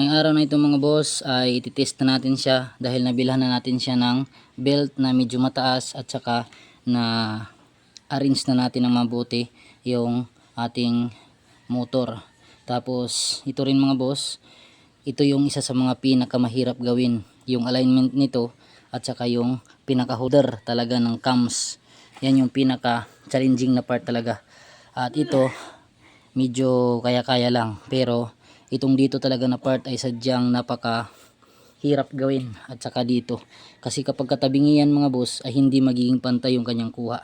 ngayong araw na ito mga boss ay ititest na natin siya dahil nabilhan na natin siya ng belt na medyo mataas at saka na arrange na natin ng mabuti yung ating motor. Tapos ito rin mga boss, ito yung isa sa mga pinakamahirap gawin, yung alignment nito at saka yung pinaka holder talaga ng cams. Yan yung pinaka challenging na part talaga. At ito medyo kaya-kaya lang, pero itong dito talaga na part ay sadyang napaka hirap gawin. At saka dito kasi kapag katabingi yan mga boss ay hindi magiging pantay yung kanyang kuha.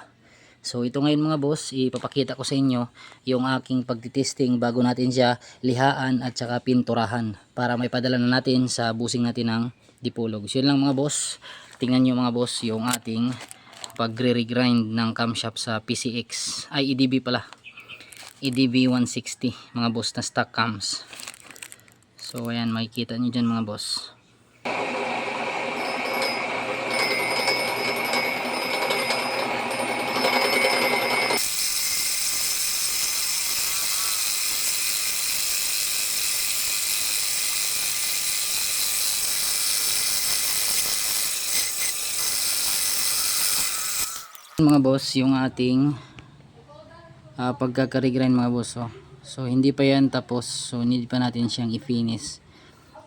So ito ngayon mga boss, ipapakita ko sa inyo yung aking pagtitesting bago natin siya lihaan at saka pinturahan para may padala na natin sa busing natin ng dipolog. So yun lang mga boss, tingnan nyo mga boss yung ating pagre-regrind ng camshaft sa PCX ay EDB pala, EDB 160 mga boss na stock cams. So ayan, makikita nyo dyan mga boss. Mga boss yung ating pagkaka-regrind mga boss. So hindi pa yan tapos, so need pa natin siyang i-finish,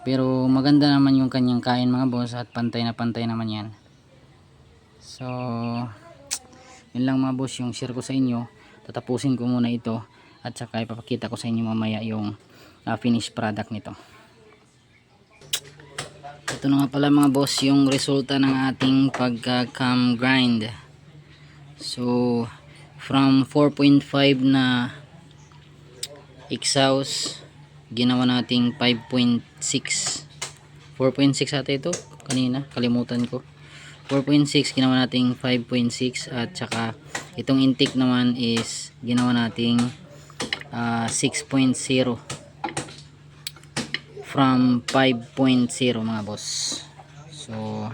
pero maganda naman yung kanyang kain mga boss at pantay na pantay naman yan. So yun lang mga boss yung share ko sa inyo. Tatapusin ko muna ito at saka ipapakita ko sa inyo mamaya yung finished product nito. Ito na nga pala mga boss yung resulta ng ating pagka-cam grind. So from 4.5 na exhaust ginawa nating 5.6, 4.6 ata ito kanina, kalimutan ko. 4.6 ginawa nating 5.6 at saka itong intake naman is ginawa nating 6.0 from 5.0 mga boss. So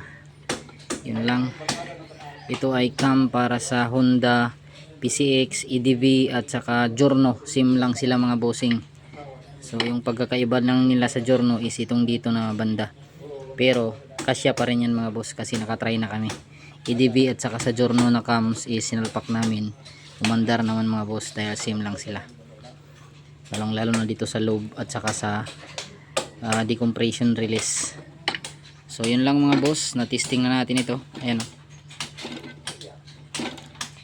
yun lang. Ito ay cam para sa Honda PCX, EDV at saka Giorno. Sim lang sila mga bossing. So yung pagkakaiba lang nila sa Giorno is itong dito na banda. Pero kasya pa rin yan mga boss kasi nakatry na kami. EDV at saka sa Giorno na cams is sinalpak namin. Umandar naman mga boss dahil sim lang sila. Lalong lalo na dito sa lobe at saka sa decompression release. So yun lang mga boss, na testing na natin ito. Ayan o.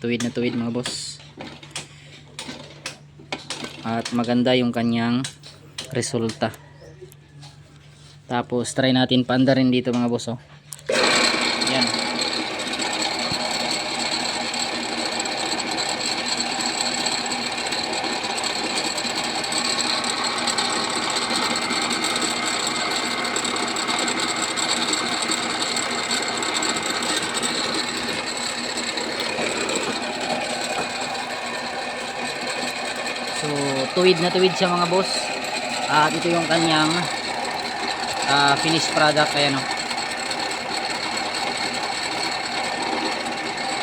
Tuwid na tuwid mga boss at maganda yung kanyang resulta. Tapos try natin paanda rin dito mga boss. Yan. So tuwid na tuwid siya mga boss. At ito yung kanyang finished product. Ayan o.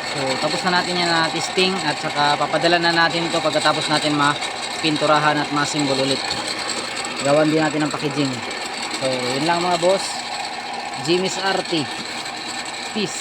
So tapos na natin yan na testing at saka papadala na natin ito pagkatapos natin mapinturahan at masimbol ulit. Gawan din natin ng packaging. So yun lang mga boss. Jimmy's RT. Peace.